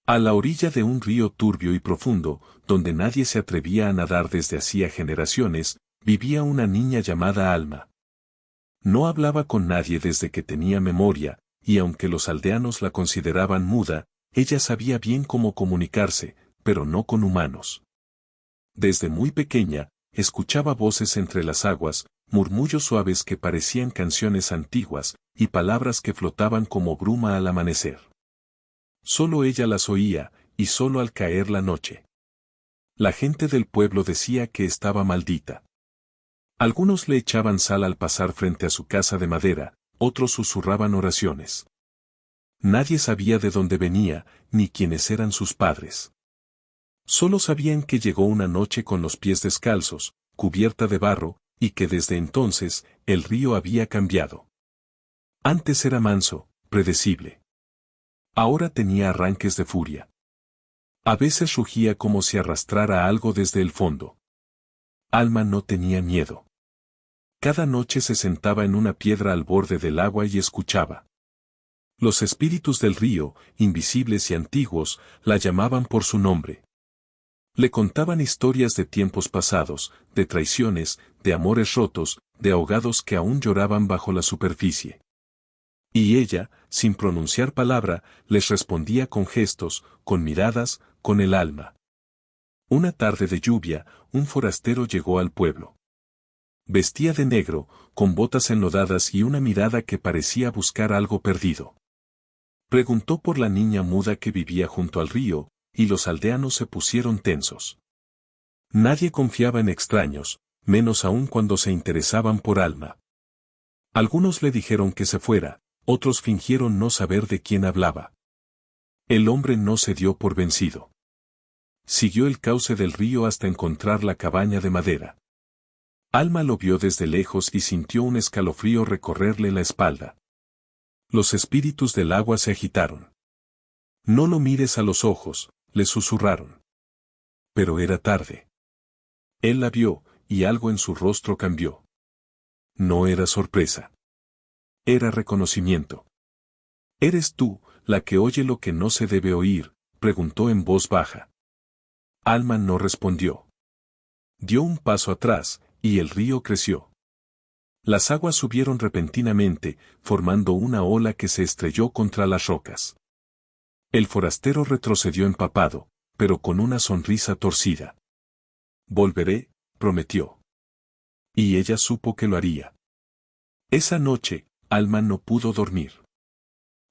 A la orilla de un río turbio y profundo, donde nadie se atrevía a nadar desde hacía generaciones, vivía una niña llamada Alma. No hablaba con nadie desde que tenía memoria, y aunque los aldeanos la consideraban muda, ella sabía bien cómo comunicarse, pero no con humanos. Desde muy pequeña, escuchaba voces entre las aguas, murmullos suaves que parecían canciones antiguas, y palabras que flotaban como bruma al amanecer. Solo ella las oía, y solo al caer la noche. La gente del pueblo decía que estaba maldita. Algunos le echaban sal al pasar frente a su casa de madera, otros susurraban oraciones. Nadie sabía de dónde venía, ni quiénes eran sus padres. Solo sabían que llegó una noche con los pies descalzos, cubierta de barro, y que desde entonces, el río había cambiado. Antes era manso, predecible. Ahora tenía arranques de furia. A veces rugía como si arrastrara algo desde el fondo. Alma no tenía miedo. Cada noche se sentaba en una piedra al borde del agua y escuchaba. Los espíritus del río, invisibles y antiguos, la llamaban por su nombre. Le contaban historias de tiempos pasados, de traiciones, de amores rotos, de ahogados que aún lloraban bajo la superficie. Y ella, sin pronunciar palabra, les respondía con gestos, con miradas, con el alma. Una tarde de lluvia, un forastero llegó al pueblo. Vestía de negro, con botas enlodadas y una mirada que parecía buscar algo perdido. Preguntó por la niña muda que vivía junto al río, y los aldeanos se pusieron tensos. Nadie confiaba en extraños, menos aún cuando se interesaban por Alma. Algunos le dijeron que se fuera, otros fingieron no saber de quién hablaba. El hombre no se dio por vencido. Siguió el cauce del río hasta encontrar la cabaña de madera. Alma lo vio desde lejos y sintió un escalofrío recorrerle la espalda. Los espíritus del agua se agitaron. No lo mires a los ojos, le susurraron. Pero era tarde. Él la vio, y algo en su rostro cambió. No era sorpresa. Era reconocimiento. ¿Eres tú, la que oye lo que no se debe oír?, preguntó en voz baja. Alma no respondió. Dio un paso atrás, y el río creció. Las aguas subieron repentinamente, formando una ola que se estrelló contra las rocas. El forastero retrocedió empapado, pero con una sonrisa torcida. Volveré, prometió. Y ella supo que lo haría. Esa noche, Alma no pudo dormir.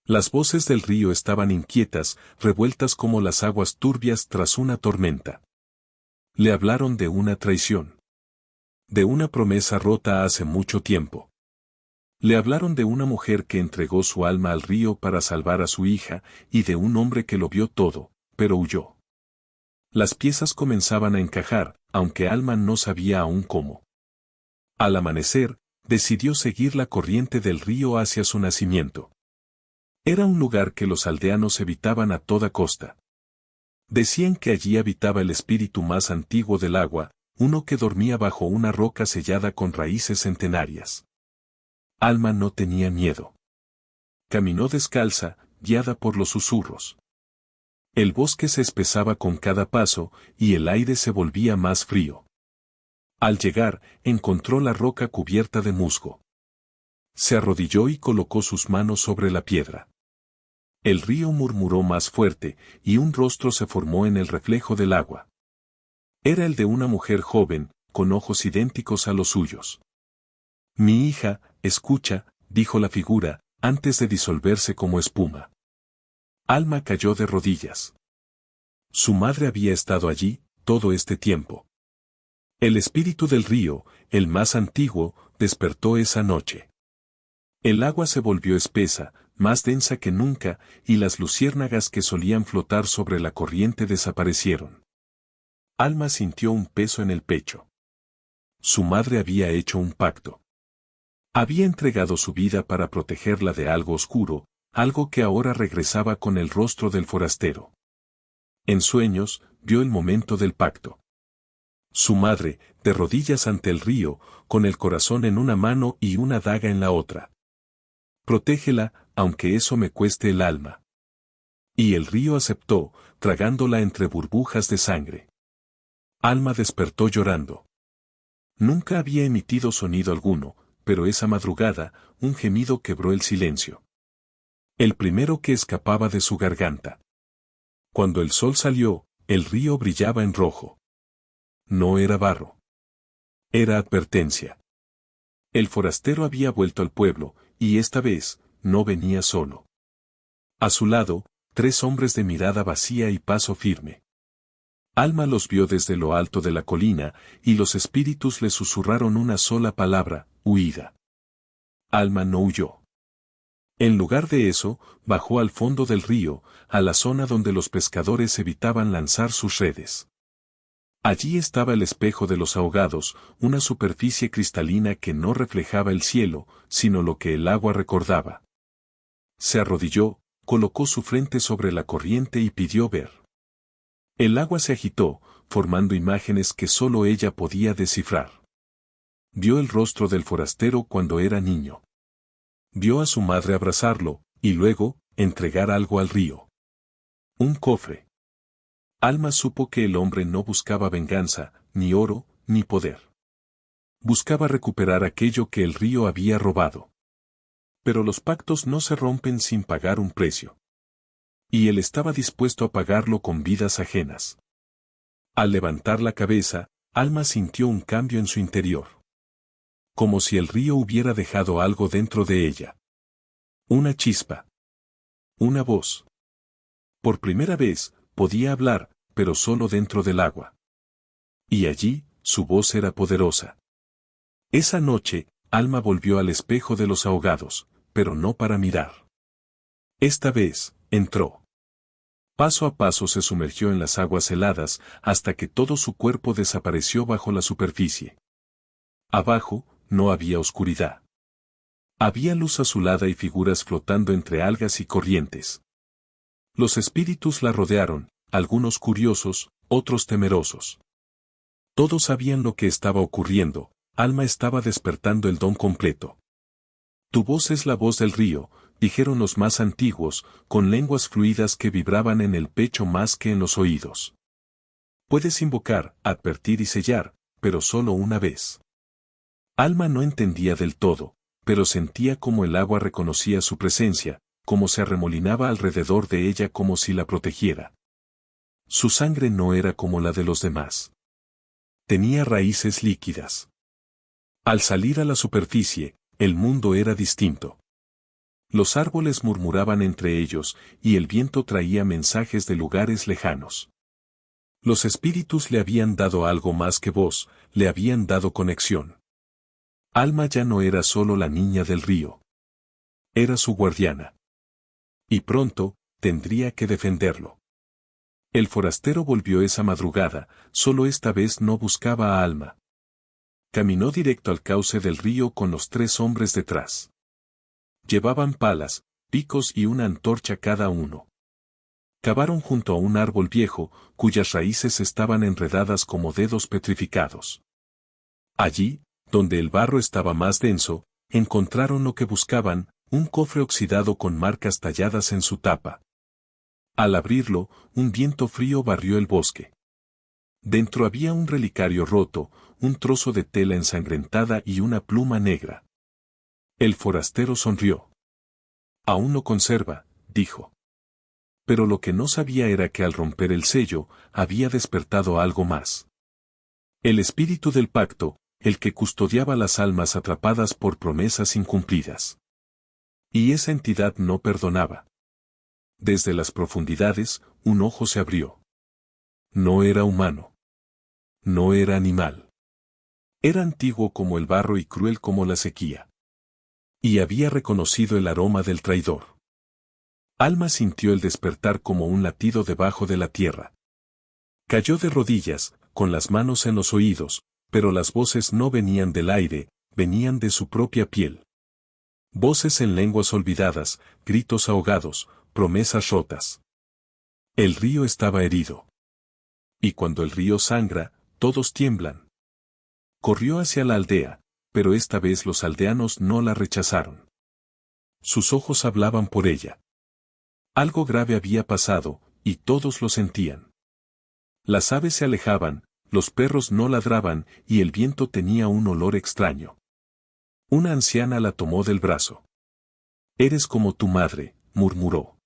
Las voces del río estaban inquietas, revueltas como las aguas turbias tras una tormenta. Le hablaron de una traición. De una promesa rota hace mucho tiempo. Le hablaron de una mujer que entregó su alma al río para salvar a su hija, y de un hombre que lo vio todo, pero huyó. Las piezas comenzaban a encajar, aunque Alma no sabía aún cómo. Al amanecer, decidió seguir la corriente del río hacia su nacimiento. Era un lugar que los aldeanos evitaban a toda costa. Decían que allí habitaba el espíritu más antiguo del agua, uno que dormía bajo una roca sellada con raíces centenarias. Alma no tenía miedo. Caminó descalza, guiada por los susurros. El bosque se espesaba con cada paso, y el aire se volvía más frío. Al llegar, encontró la roca cubierta de musgo. Se arrodilló y colocó sus manos sobre la piedra. El río murmuró más fuerte, y un rostro se formó en el reflejo del agua. Era el de una mujer joven, con ojos idénticos a los suyos. Mi hija, escucha, dijo la figura, antes de disolverse como espuma. Alma cayó de rodillas. Su madre había estado allí, todo este tiempo. El espíritu del río, el más antiguo, despertó esa noche. El agua se volvió espesa, más densa que nunca, y las luciérnagas que solían flotar sobre la corriente desaparecieron. Alma sintió un peso en el pecho. Su madre había hecho un pacto. Había entregado su vida para protegerla de algo oscuro, algo que ahora regresaba con el rostro del forastero. En sueños, vio el momento del pacto. Su madre, de rodillas ante el río, con el corazón en una mano y una daga en la otra. Protégela, aunque eso me cueste el alma. Y el río aceptó, tragándola entre burbujas de sangre. Alma despertó llorando. Nunca había emitido sonido alguno, pero esa madrugada, un gemido quebró el silencio. El primero que escapaba de su garganta. Cuando el sol salió, el río brillaba en rojo. No era barro. Era advertencia. El forastero había vuelto al pueblo, y esta vez, no venía solo. A su lado, 3 hombres de mirada vacía y paso firme. Alma los vio desde lo alto de la colina, y los espíritus le susurraron una sola palabra: huida. Alma no huyó. En lugar de eso, bajó al fondo del río, a la zona donde los pescadores evitaban lanzar sus redes. Allí estaba el espejo de los ahogados, una superficie cristalina que no reflejaba el cielo, sino lo que el agua recordaba. Se arrodilló, colocó su frente sobre la corriente y pidió ver. El agua se agitó, formando imágenes que solo ella podía descifrar. Vio el rostro del forastero cuando era niño. Vio a su madre abrazarlo, y luego, entregar algo al río. Un cofre. Alma supo que el hombre no buscaba venganza, ni oro, ni poder. Buscaba recuperar aquello que el río había robado. Pero los pactos no se rompen sin pagar un precio. Y él estaba dispuesto a pagarlo con vidas ajenas. Al levantar la cabeza, Alma sintió un cambio en su interior. Como si el río hubiera dejado algo dentro de ella. Una chispa. Una voz. Por primera vez, podía hablar, pero solo dentro del agua. Y allí, su voz era poderosa. Esa noche, Alma volvió al espejo de los ahogados, pero no para mirar. Esta vez, entró. Paso a paso se sumergió en las aguas heladas, hasta que todo su cuerpo desapareció bajo la superficie. Abajo, no había oscuridad. Había luz azulada y figuras flotando entre algas y corrientes. Los espíritus la rodearon, algunos curiosos, otros temerosos. Todos sabían lo que estaba ocurriendo. Alma estaba despertando el don completo. Tu voz es la voz del río, dijeron los más antiguos, con lenguas fluidas que vibraban en el pecho más que en los oídos. Puedes invocar, advertir y sellar, pero solo una vez. Alma no entendía del todo, pero sentía como el agua reconocía su presencia, como se arremolinaba alrededor de ella como si la protegiera. Su sangre no era como la de los demás. Tenía raíces líquidas. Al salir a la superficie, el mundo era distinto. Los árboles murmuraban entre ellos, y el viento traía mensajes de lugares lejanos. Los espíritus le habían dado algo más que voz, le habían dado conexión. Alma ya no era solo la niña del río. Era su guardiana. Y pronto, tendría que defenderlo. El forastero volvió esa madrugada, solo esta vez no buscaba a Alma. Caminó directo al cauce del río con los 3 hombres detrás. Llevaban palas, picos y una antorcha cada uno. Cavaron junto a un árbol viejo, cuyas raíces estaban enredadas como dedos petrificados. Allí, donde el barro estaba más denso, encontraron lo que buscaban, un cofre oxidado con marcas talladas en su tapa. Al abrirlo, un viento frío barrió el bosque. Dentro había un relicario roto, un trozo de tela ensangrentada y una pluma negra. El forastero sonrió. Aún lo conserva, dijo. Pero lo que no sabía era que al romper el sello, había despertado algo más. El espíritu del pacto, el que custodiaba las almas atrapadas por promesas incumplidas. Y esa entidad no perdonaba. Desde las profundidades, un ojo se abrió. No era humano. No era animal. Era antiguo como el barro y cruel como la sequía. Y había reconocido el aroma del traidor. Alma sintió el despertar como un latido debajo de la tierra. Cayó de rodillas, con las manos en los oídos, pero las voces no venían del aire, venían de su propia piel. Voces en lenguas olvidadas, gritos ahogados, promesas rotas. El río estaba herido. Y cuando el río sangra, todos tiemblan. Corrió hacia la aldea, pero esta vez los aldeanos no la rechazaron. Sus ojos hablaban por ella. Algo grave había pasado, y todos lo sentían. Las aves se alejaban, los perros no ladraban, y el viento tenía un olor extraño. Una anciana la tomó del brazo. «Eres como tu madre», murmuró.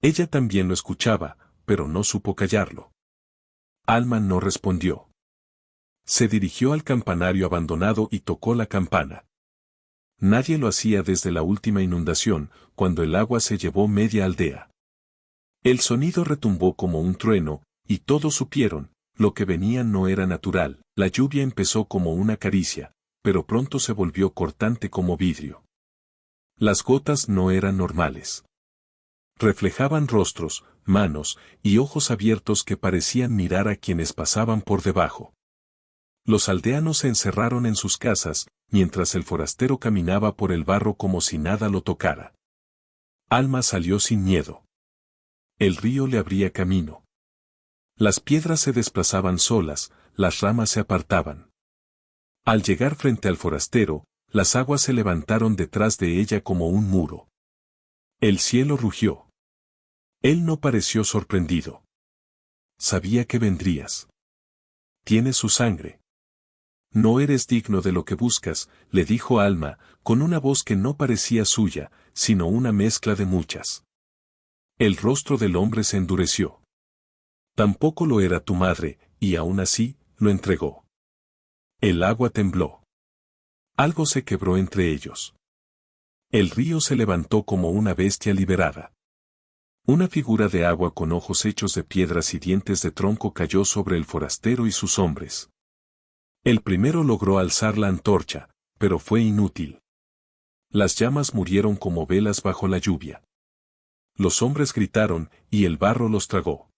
Ella también lo escuchaba, pero no supo callarlo. Alma no respondió. Se dirigió al campanario abandonado y tocó la campana. Nadie lo hacía desde la última inundación, cuando el agua se llevó media aldea. El sonido retumbó como un trueno, y todos supieron, lo que venía no era natural. La lluvia empezó como una caricia, pero pronto se volvió cortante como vidrio. Las gotas no eran normales. Reflejaban rostros, manos y ojos abiertos que parecían mirar a quienes pasaban por debajo. Los aldeanos se encerraron en sus casas, mientras el forastero caminaba por el barro como si nada lo tocara. Alma salió sin miedo. El río le abría camino. Las piedras se desplazaban solas, las ramas se apartaban. Al llegar frente al forastero, las aguas se levantaron detrás de ella como un muro. El cielo rugió. Él no pareció sorprendido. Sabía que vendrías. Tienes su sangre. No eres digno de lo que buscas, le dijo Alma, con una voz que no parecía suya, sino una mezcla de muchas. El rostro del hombre se endureció. Tampoco lo era tu madre, y aún así, lo entregó. El agua tembló. Algo se quebró entre ellos. El río se levantó como una bestia liberada. Una figura de agua con ojos hechos de piedras y dientes de tronco cayó sobre el forastero y sus hombres. El primero logró alzar la antorcha, pero fue inútil. Las llamas murieron como velas bajo la lluvia. Los hombres gritaron, y el barro los tragó.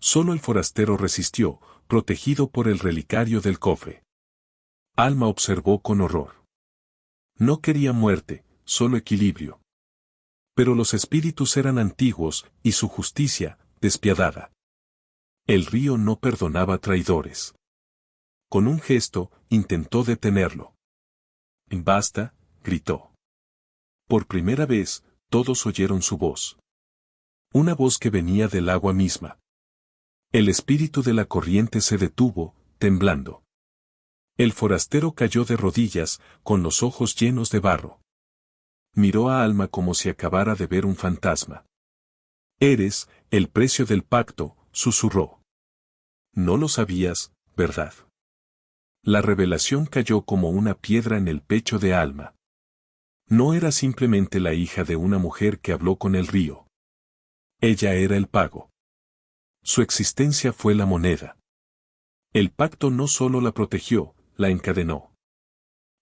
Solo el forastero resistió, protegido por el relicario del cofre. Alma observó con horror. No quería muerte, solo equilibrio. Pero los espíritus eran antiguos, y su justicia, despiadada. El río no perdonaba traidores. Con un gesto, intentó detenerlo. «Basta», gritó. Por primera vez, todos oyeron su voz. Una voz que venía del agua misma. El espíritu de la corriente se detuvo, temblando. El forastero cayó de rodillas, con los ojos llenos de barro. Miró a Alma como si acabara de ver un fantasma. «Eres el precio del pacto», susurró. «No lo sabías, ¿verdad?». La revelación cayó como una piedra en el pecho de Alma. No era simplemente la hija de una mujer que habló con el río. Ella era el pago. Su existencia fue la moneda. El pacto no solo la protegió, la encadenó.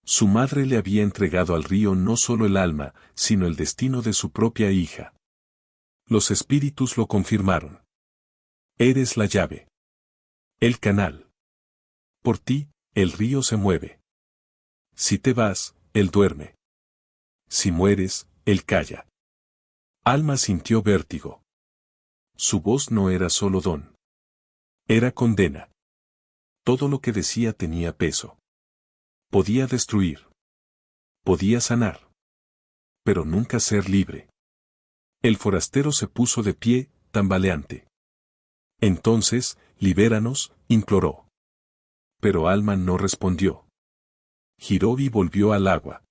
Su madre le había entregado al río no solo el alma, sino el destino de su propia hija. Los espíritus lo confirmaron. Eres la llave. El canal. Por ti, el río se mueve. Si te vas, él duerme. Si mueres, él calla. Alma sintió vértigo. Su voz no era solo don. Era condena. Todo lo que decía tenía peso. Podía destruir. Podía sanar. Pero nunca ser libre. El forastero se puso de pie, tambaleante. Entonces, libéranos, imploró. Pero Alma no respondió. Giró y volvió al agua.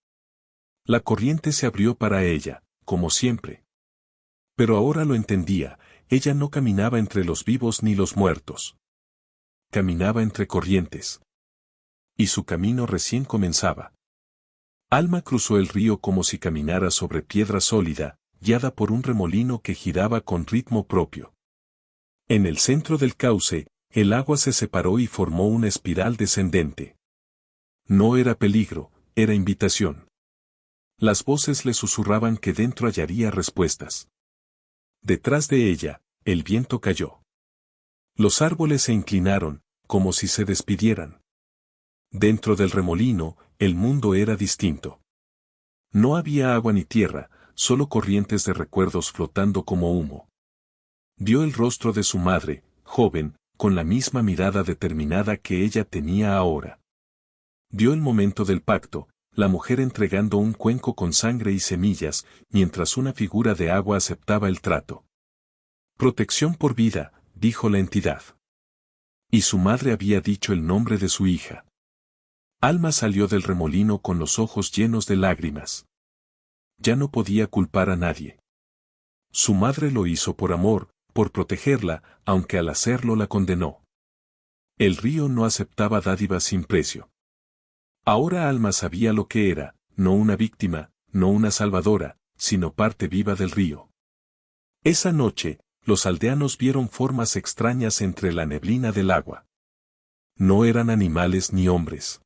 La corriente se abrió para ella, como siempre. Pero ahora lo entendía, ella no caminaba entre los vivos ni los muertos. Caminaba entre corrientes. Y su camino recién comenzaba. Alma cruzó el río como si caminara sobre piedra sólida, guiada por un remolino que giraba con ritmo propio. En el centro del cauce, el agua se separó y formó una espiral descendente. No era peligro, era invitación. Las voces le susurraban que dentro hallaría respuestas. Detrás de ella, el viento cayó. Los árboles se inclinaron, como si se despidieran. Dentro del remolino, el mundo era distinto. No había agua ni tierra, solo corrientes de recuerdos flotando como humo. Vio el rostro de su madre, joven, con la misma mirada determinada que ella tenía ahora. Vio el momento del pacto, la mujer entregando un cuenco con sangre y semillas, mientras una figura de agua aceptaba el trato. Protección por vida, dijo la entidad. Y su madre había dicho el nombre de su hija. Alma salió del remolino con los ojos llenos de lágrimas. Ya no podía culpar a nadie. Su madre lo hizo por amor, por protegerla, aunque al hacerlo la condenó. El río no aceptaba dádivas sin precio. Ahora Alma sabía lo que era, no una víctima, no una salvadora, sino parte viva del río. Esa noche, los aldeanos vieron formas extrañas entre la neblina del agua. No eran animales ni hombres.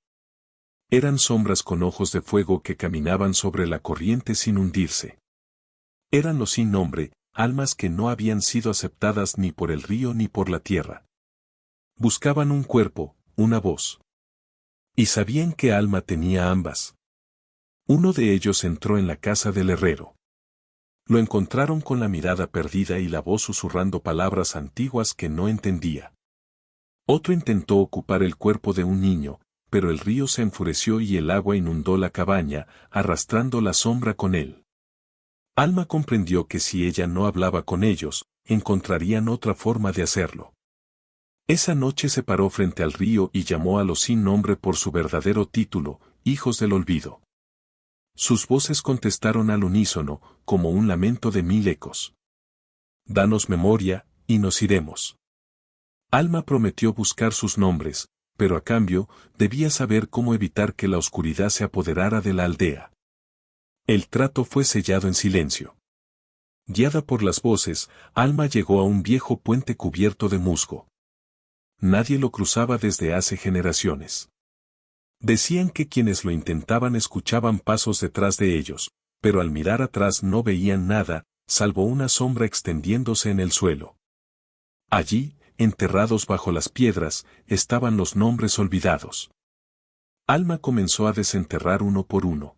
Eran sombras con ojos de fuego que caminaban sobre la corriente sin hundirse. Eran los sin nombre, almas que no habían sido aceptadas ni por el río ni por la tierra. Buscaban un cuerpo, una voz. Y sabían que Alma tenía ambas. Uno de ellos entró en la casa del herrero. Lo encontraron con la mirada perdida y la voz susurrando palabras antiguas que no entendía. Otro intentó ocupar el cuerpo de un niño, pero el río se enfureció y el agua inundó la cabaña, arrastrando la sombra con él. Alma comprendió que si ella no hablaba con ellos, encontrarían otra forma de hacerlo. Esa noche se paró frente al río y llamó a los sin nombre por su verdadero título, hijos del olvido. Sus voces contestaron al unísono, como un lamento de 1000 ecos. Danos memoria, y nos iremos. Alma prometió buscar sus nombres, pero a cambio, debía saber cómo evitar que la oscuridad se apoderara de la aldea. El trato fue sellado en silencio. Guiada por las voces, Alma llegó a un viejo puente cubierto de musgo. Nadie lo cruzaba desde hace generaciones. Decían que quienes lo intentaban escuchaban pasos detrás de ellos, pero al mirar atrás no veían nada, salvo una sombra extendiéndose en el suelo. Allí, enterrados bajo las piedras, estaban los nombres olvidados. Alma comenzó a desenterrar uno por uno.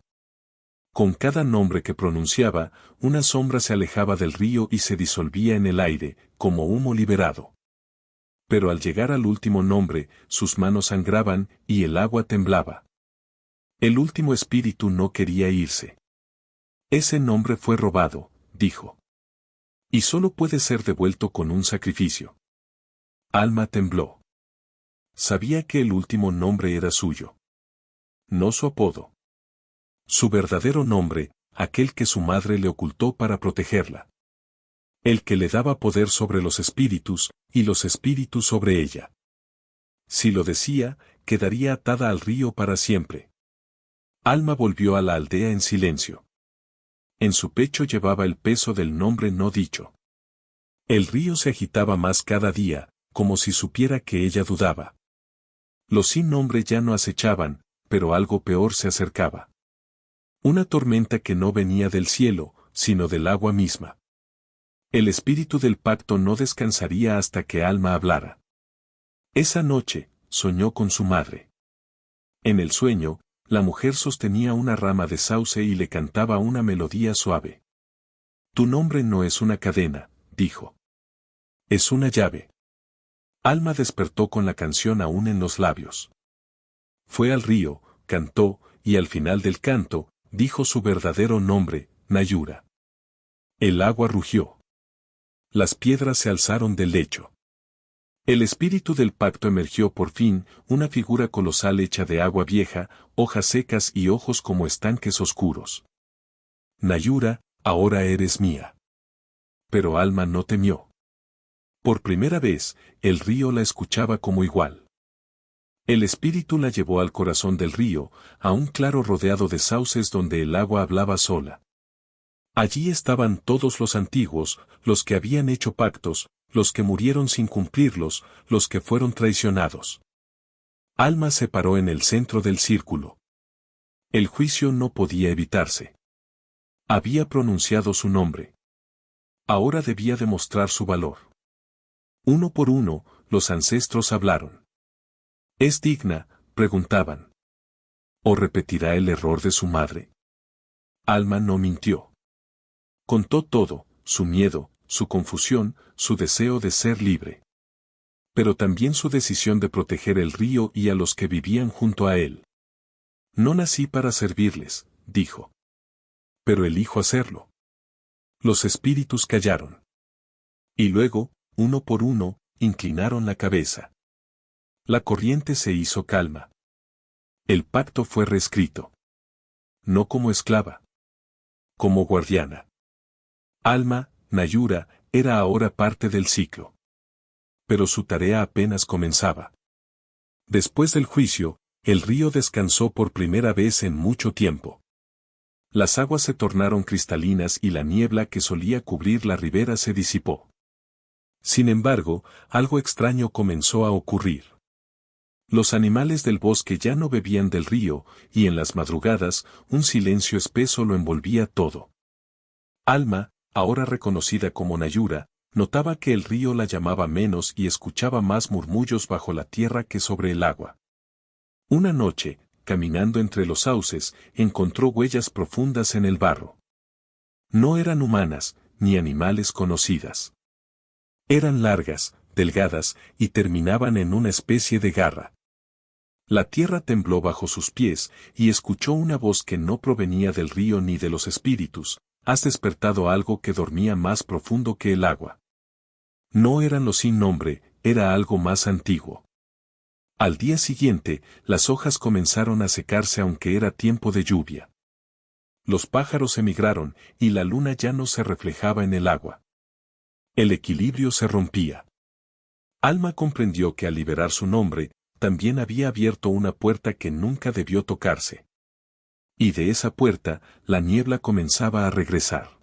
Con cada nombre que pronunciaba, una sombra se alejaba del río y se disolvía en el aire, como humo liberado. Pero al llegar al último nombre, sus manos sangraban y el agua temblaba. El último espíritu no quería irse. Ese nombre fue robado, dijo. Y solo puede ser devuelto con un sacrificio. Alma tembló. Sabía que el último nombre era suyo. No su apodo. Su verdadero nombre, aquel que su madre le ocultó para protegerla. El que le daba poder sobre los espíritus, y los espíritus sobre ella. Si lo decía, quedaría atada al río para siempre. Alma volvió a la aldea en silencio. En su pecho llevaba el peso del nombre no dicho. El río se agitaba más cada día, como si supiera que ella dudaba. Los sin nombre ya no acechaban, pero algo peor se acercaba. Una tormenta que no venía del cielo, sino del agua misma. El espíritu del pacto no descansaría hasta que Alma hablara. Esa noche, soñó con su madre. En el sueño, la mujer sostenía una rama de sauce y le cantaba una melodía suave. Tu nombre no es una cadena, dijo. Es una llave. Alma despertó con la canción aún en los labios. Fue al río, cantó, y al final del canto, dijo su verdadero nombre, Nayura. El agua rugió. Las piedras se alzaron del lecho. El espíritu del pacto emergió por fin, una figura colosal hecha de agua vieja, hojas secas y ojos como estanques oscuros. Nayura, ahora eres mía. Pero Alma no temió. Por primera vez, el río la escuchaba como igual. El espíritu la llevó al corazón del río, a un claro rodeado de sauces donde el agua hablaba sola. Allí estaban todos los antiguos, los que habían hecho pactos, los que murieron sin cumplirlos, los que fueron traicionados. Alma se paró en el centro del círculo. El juicio no podía evitarse. Había pronunciado su nombre. Ahora debía demostrar su valor. Uno por uno, los ancestros hablaron. ¿Es digna?, preguntaban. ¿O repetirá el error de su madre? Alma no mintió. Contó todo, su miedo, su confusión, su deseo de ser libre. Pero también su decisión de proteger el río y a los que vivían junto a él. No nací para servirles, dijo. Pero elijo hacerlo. Los espíritus callaron. Y luego, uno por uno, inclinaron la cabeza. La corriente se hizo calma. El pacto fue reescrito. No como esclava. Como guardiana. Alma, Nayura, era ahora parte del ciclo. Pero su tarea apenas comenzaba. Después del juicio, el río descansó por primera vez en mucho tiempo. Las aguas se tornaron cristalinas y la niebla que solía cubrir la ribera se disipó. Sin embargo, algo extraño comenzó a ocurrir. Los animales del bosque ya no bebían del río, y en las madrugadas, un silencio espeso lo envolvía todo. Alma, ahora reconocida como Nayura, notaba que el río la llamaba menos y escuchaba más murmullos bajo la tierra que sobre el agua. Una noche, caminando entre los sauces, encontró huellas profundas en el barro. No eran humanas, ni animales conocidas. Eran largas, delgadas, y terminaban en una especie de garra. La tierra tembló bajo sus pies, y escuchó una voz que no provenía del río ni de los espíritus: has despertado algo que dormía más profundo que el agua. No eran los sin nombre, era algo más antiguo. Al día siguiente, las hojas comenzaron a secarse aunque era tiempo de lluvia. Los pájaros emigraron, y la luna ya no se reflejaba en el agua. El equilibrio se rompía. Alma comprendió que al liberar su nombre, también había abierto una puerta que nunca debió tocarse. Y de esa puerta, la niebla comenzaba a regresar.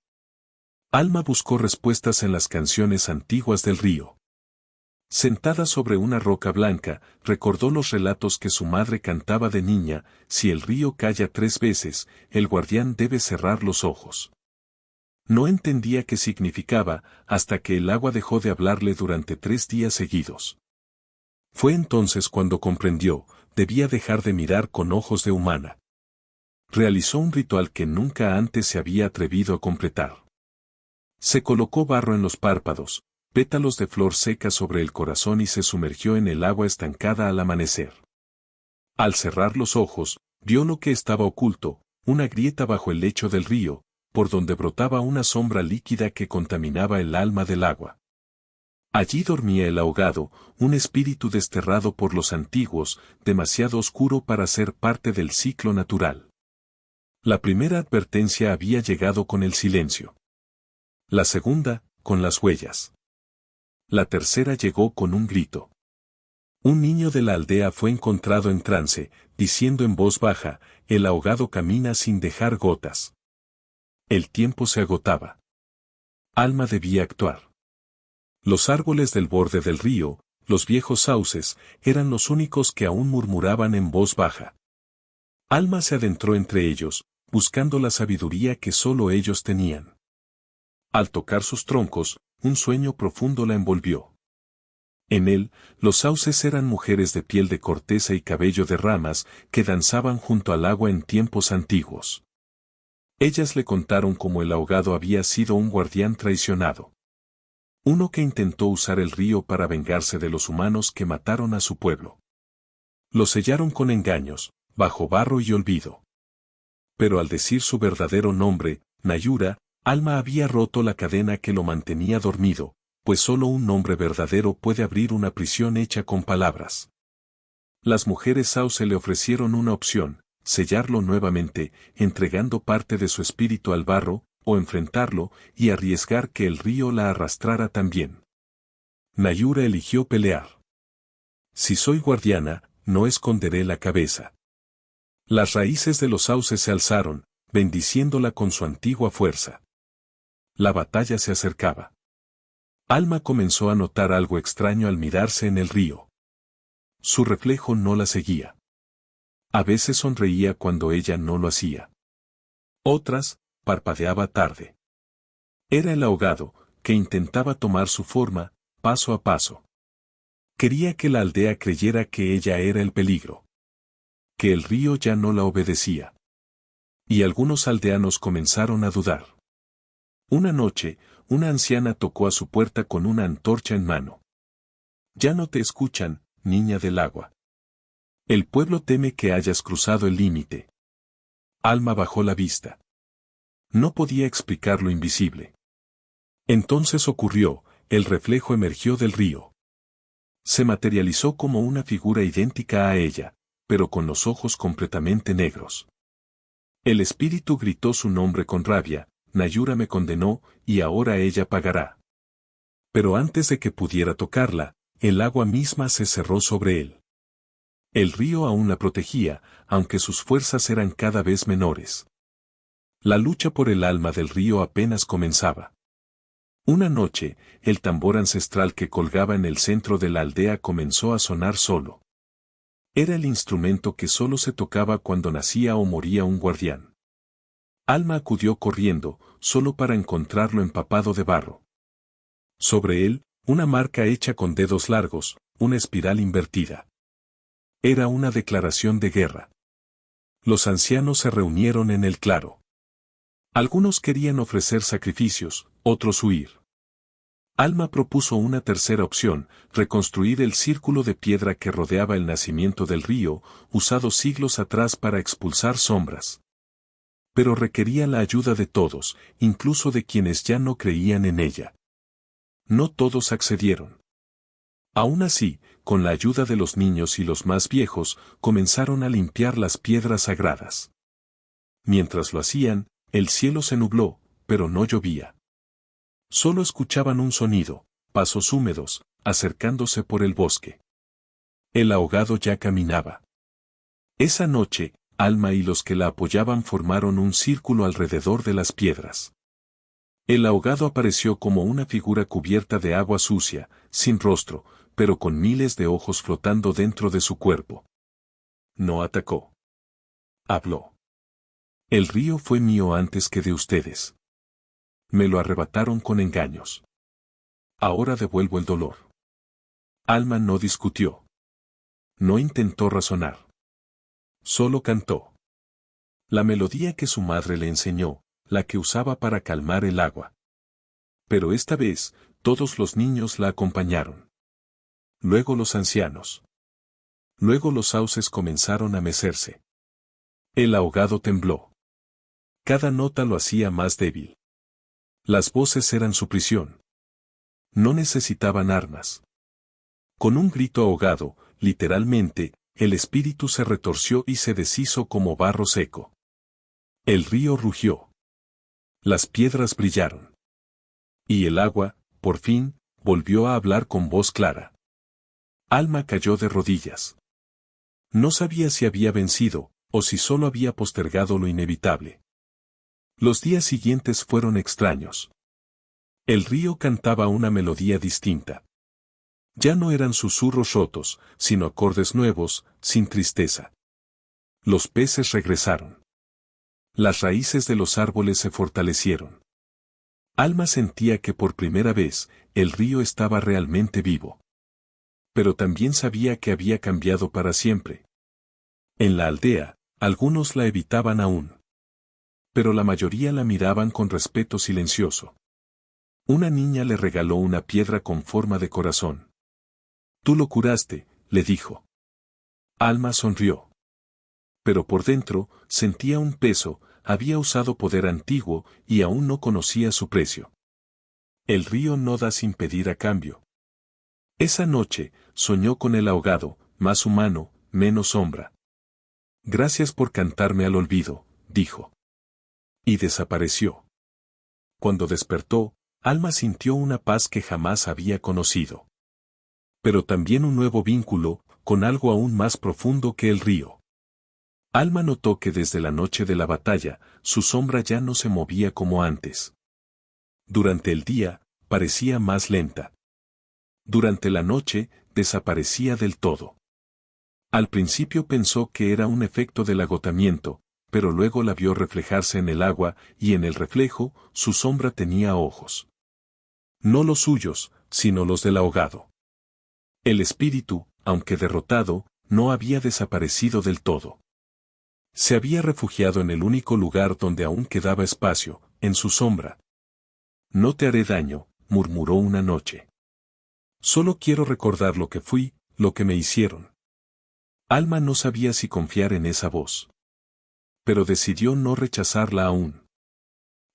Alma buscó respuestas en las canciones antiguas del río. Sentada sobre una roca blanca, recordó los relatos que su madre cantaba de niña: si el río calla 3 veces, el guardián debe cerrar los ojos. No entendía qué significaba, hasta que el agua dejó de hablarle durante 3 días seguidos. Fue entonces cuando comprendió: debía dejar de mirar con ojos de humana. Realizó un ritual que nunca antes se había atrevido a completar. Se colocó barro en los párpados, pétalos de flor seca sobre el corazón y se sumergió en el agua estancada al amanecer. Al cerrar los ojos, vio lo que estaba oculto: una grieta bajo el lecho del río, por donde brotaba una sombra líquida que contaminaba el alma del agua. Allí dormía el ahogado, un espíritu desterrado por los antiguos, demasiado oscuro para ser parte del ciclo natural. La primera advertencia había llegado con el silencio. La segunda, con las huellas. La tercera llegó con un grito. Un niño de la aldea fue encontrado en trance, diciendo en voz baja: el ahogado camina sin dejar gotas. El tiempo se agotaba. Alma debía actuar. Los árboles del borde del río, los viejos sauces, eran los únicos que aún murmuraban en voz baja. Alma se adentró entre ellos, buscando la sabiduría que solo ellos tenían. Al tocar sus troncos, un sueño profundo la envolvió. En él, los sauces eran mujeres de piel de corteza y cabello de ramas, que danzaban junto al agua en tiempos antiguos. Ellas le contaron cómo el ahogado había sido un guardián traicionado. Uno que intentó usar el río para vengarse de los humanos que mataron a su pueblo. Lo sellaron con engaños, bajo barro y olvido. Pero al decir su verdadero nombre, Nayura, Alma había roto la cadena que lo mantenía dormido, pues solo un nombre verdadero puede abrir una prisión hecha con palabras. Las mujeres sauce le ofrecieron una opción: sellarlo nuevamente, entregando parte de su espíritu al barro, o enfrentarlo, y arriesgar que el río la arrastrara también. Nayura eligió pelear. Si soy guardiana, no esconderé la cabeza. Las raíces de los sauces se alzaron, bendiciéndola con su antigua fuerza. La batalla se acercaba. Alma comenzó a notar algo extraño al mirarse en el río. Su reflejo no la seguía. A veces sonreía cuando ella no lo hacía. Otras, parpadeaba tarde. Era el ahogado, que intentaba tomar su forma, paso a paso. Quería que la aldea creyera que ella era el peligro. Que el río ya no la obedecía. Y algunos aldeanos comenzaron a dudar. Una noche, una anciana tocó a su puerta con una antorcha en mano. Ya no te escuchan, niña del agua. El pueblo teme que hayas cruzado el límite. Alma bajó la vista. No podía explicar lo invisible. Entonces ocurrió, el reflejo emergió del río. Se materializó como una figura idéntica a ella, pero con los ojos completamente negros. El espíritu gritó su nombre con rabia, Nayura me condenó, y ahora ella pagará. Pero antes de que pudiera tocarla, el agua misma se cerró sobre él. El río aún la protegía, aunque sus fuerzas eran cada vez menores. La lucha por el alma del río apenas comenzaba. Una noche, el tambor ancestral que colgaba en el centro de la aldea comenzó a sonar solo. Era el instrumento que solo se tocaba cuando nacía o moría un guardián. Alma acudió corriendo, solo para encontrarlo empapado de barro. Sobre él, una marca hecha con dedos largos, una espiral invertida. Era una declaración de guerra. Los ancianos se reunieron en el claro. Algunos querían ofrecer sacrificios, otros huir. Alma propuso una tercera opción, reconstruir el círculo de piedra que rodeaba el nacimiento del río, usado siglos atrás para expulsar sombras. Pero requería la ayuda de todos, incluso de quienes ya no creían en ella. No todos accedieron. Aún así, con la ayuda de los niños y los más viejos, comenzaron a limpiar las piedras sagradas. Mientras lo hacían, el cielo se nubló, pero no llovía. Solo escuchaban un sonido, pasos húmedos, acercándose por el bosque. El ahogado ya caminaba. Esa noche, Alma y los que la apoyaban formaron un círculo alrededor de las piedras. El ahogado apareció como una figura cubierta de agua sucia, sin rostro, pero con miles de ojos flotando dentro de su cuerpo. No atacó. Habló. El río fue mío antes que de ustedes. Me lo arrebataron con engaños. Ahora devuelvo el dolor. Alma no discutió. No intentó razonar. Solo cantó. La melodía que su madre le enseñó, la que usaba para calmar el agua. Pero esta vez, todos los niños la acompañaron. Luego los ancianos. Luego los sauces comenzaron a mecerse. El ahogado tembló. Cada nota lo hacía más débil. Las voces eran su prisión. No necesitaban armas. Con un grito ahogado, literalmente, el espíritu se retorció y se deshizo como barro seco. El río rugió. Las piedras brillaron. Y el agua, por fin, volvió a hablar con voz clara. Alma cayó de rodillas. No sabía si había vencido, o si solo había postergado lo inevitable. Los días siguientes fueron extraños. El río cantaba una melodía distinta. Ya no eran susurros rotos, sino acordes nuevos, sin tristeza. Los peces regresaron. Las raíces de los árboles se fortalecieron. Alma sentía que por primera vez, el río estaba realmente vivo. Pero también sabía que había cambiado para siempre. En la aldea, algunos la evitaban aún. Pero la mayoría la miraban con respeto silencioso. Una niña le regaló una piedra con forma de corazón. Tú lo curaste, le dijo. Alma sonrió. Pero por dentro, sentía un peso, había usado poder antiguo y aún no conocía su precio. El río no da sin pedir a cambio. Esa noche, soñó con el ahogado, más humano, menos sombra. Gracias por cantarme al olvido, dijo. Y desapareció. Cuando despertó, Alma sintió una paz que jamás había conocido. Pero también un nuevo vínculo, con algo aún más profundo que el río. Alma notó que desde la noche de la batalla, su sombra ya no se movía como antes. Durante el día, parecía más lenta. Durante la noche, desaparecía del todo. Al principio pensó que era un efecto del agotamiento, pero luego la vio reflejarse en el agua, y en el reflejo, su sombra tenía ojos. No los suyos, sino los del ahogado. El espíritu, aunque derrotado, no había desaparecido del todo. Se había refugiado en el único lugar donde aún quedaba espacio, en su sombra. No te haré daño, murmuró una noche. Solo quiero recordar lo que fui, lo que me hicieron. Alma no sabía si confiar en esa voz. Pero decidió no rechazarla aún.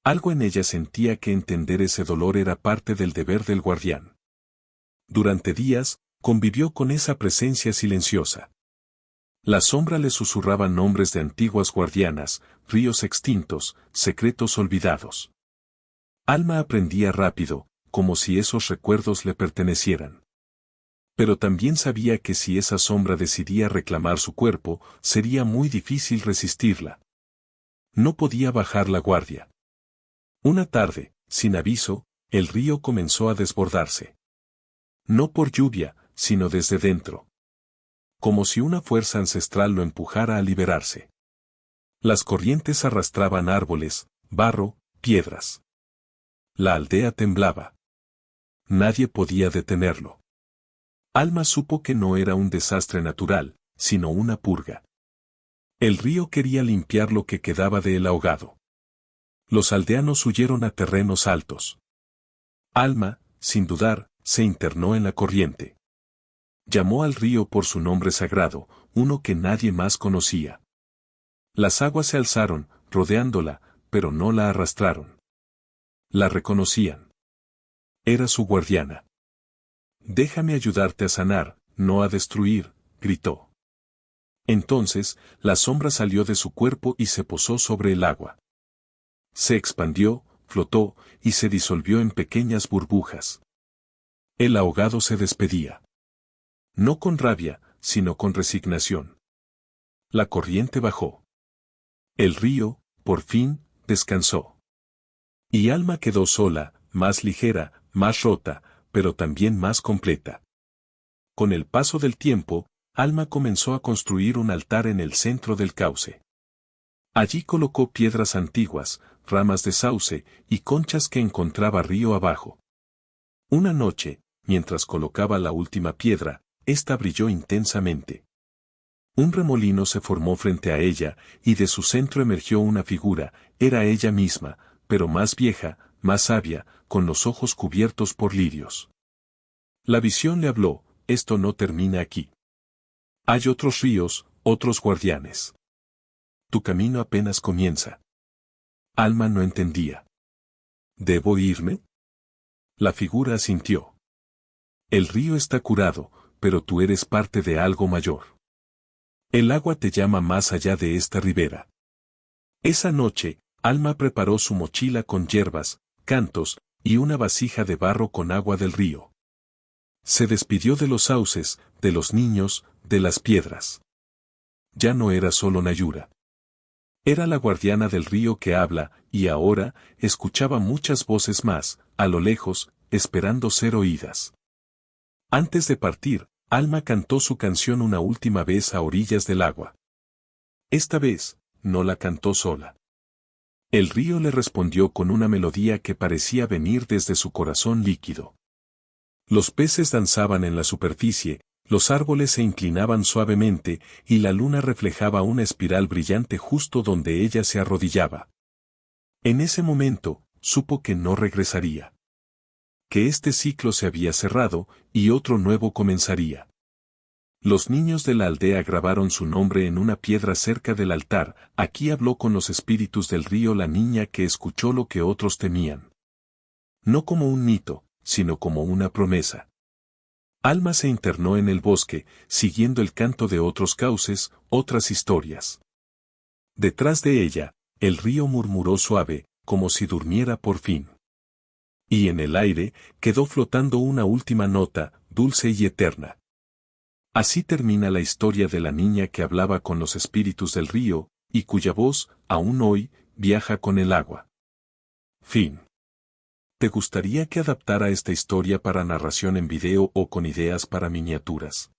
Algo en ella sentía que entender ese dolor era parte del deber del guardián. Durante días, convivió con esa presencia silenciosa. La sombra le susurraba nombres de antiguas guardianas, ríos extintos, secretos olvidados. Alma aprendía rápido, como si esos recuerdos le pertenecieran. Pero también sabía que si esa sombra decidía reclamar su cuerpo, sería muy difícil resistirla. No podía bajar la guardia. Una tarde, sin aviso, el río comenzó a desbordarse. No por lluvia, sino desde dentro. Como si una fuerza ancestral lo empujara a liberarse. Las corrientes arrastraban árboles, barro, piedras. La aldea temblaba. Nadie podía detenerlo. Alma supo que no era un desastre natural, sino una purga. El río quería limpiar lo que quedaba de el ahogado. Los aldeanos huyeron a terrenos altos. Alma, sin dudar, se internó en la corriente. Llamó al río por su nombre sagrado, uno que nadie más conocía. Las aguas se alzaron, rodeándola, pero no la arrastraron. La reconocían. Era su guardiana. «Déjame ayudarte a sanar, no a destruir», gritó. Entonces, la sombra salió de su cuerpo y se posó sobre el agua. Se expandió, flotó, y se disolvió en pequeñas burbujas. El ahogado se despedía. No con rabia, sino con resignación. La corriente bajó. El río, por fin, descansó. Y Alma quedó sola, más ligera, más rota, pero también más completa. Con el paso del tiempo, Alma comenzó a construir un altar en el centro del cauce. Allí colocó piedras antiguas, ramas de sauce y conchas que encontraba río abajo. Una noche, mientras colocaba la última piedra, ésta brilló intensamente. Un remolino se formó frente a ella, y de su centro emergió una figura, era ella misma, pero más vieja, más sabia, con los ojos cubiertos por lirios. La visión le habló: «Esto no termina aquí. Hay otros ríos, otros guardianes. Tu camino apenas comienza». Alma no entendía. «¿Debo irme?». La figura asintió. «El río está curado, pero tú eres parte de algo mayor. El agua te llama más allá de esta ribera». Esa noche, Alma preparó su mochila con hierbas, cantos, y una vasija de barro con agua del río. Se despidió de los sauces, de los niños, de las piedras. Ya no era solo Nayura. Era la guardiana del río que habla, y ahora, escuchaba muchas voces más, a lo lejos, esperando ser oídas. Antes de partir, Alma cantó su canción una última vez a orillas del agua. Esta vez, no la cantó sola. El río le respondió con una melodía que parecía venir desde su corazón líquido. Los peces danzaban en la superficie, los árboles se inclinaban suavemente, y la luna reflejaba una espiral brillante justo donde ella se arrodillaba. En ese momento, supo que no regresaría. Que este ciclo se había cerrado, y otro nuevo comenzaría. Los niños de la aldea grabaron su nombre en una piedra cerca del altar. Aquí habló con los espíritus del río la niña que escuchó lo que otros temían. No como un mito, sino como una promesa. Alma se internó en el bosque, siguiendo el canto de otros cauces, otras historias. Detrás de ella, el río murmuró suave, como si durmiera por fin. Y en el aire, quedó flotando una última nota, dulce y eterna. Así termina la historia de la niña que hablaba con los espíritus del río, y cuya voz, aún hoy, viaja con el agua. Fin. ¿Te gustaría que adaptara esta historia para narración en video o con ideas para miniaturas?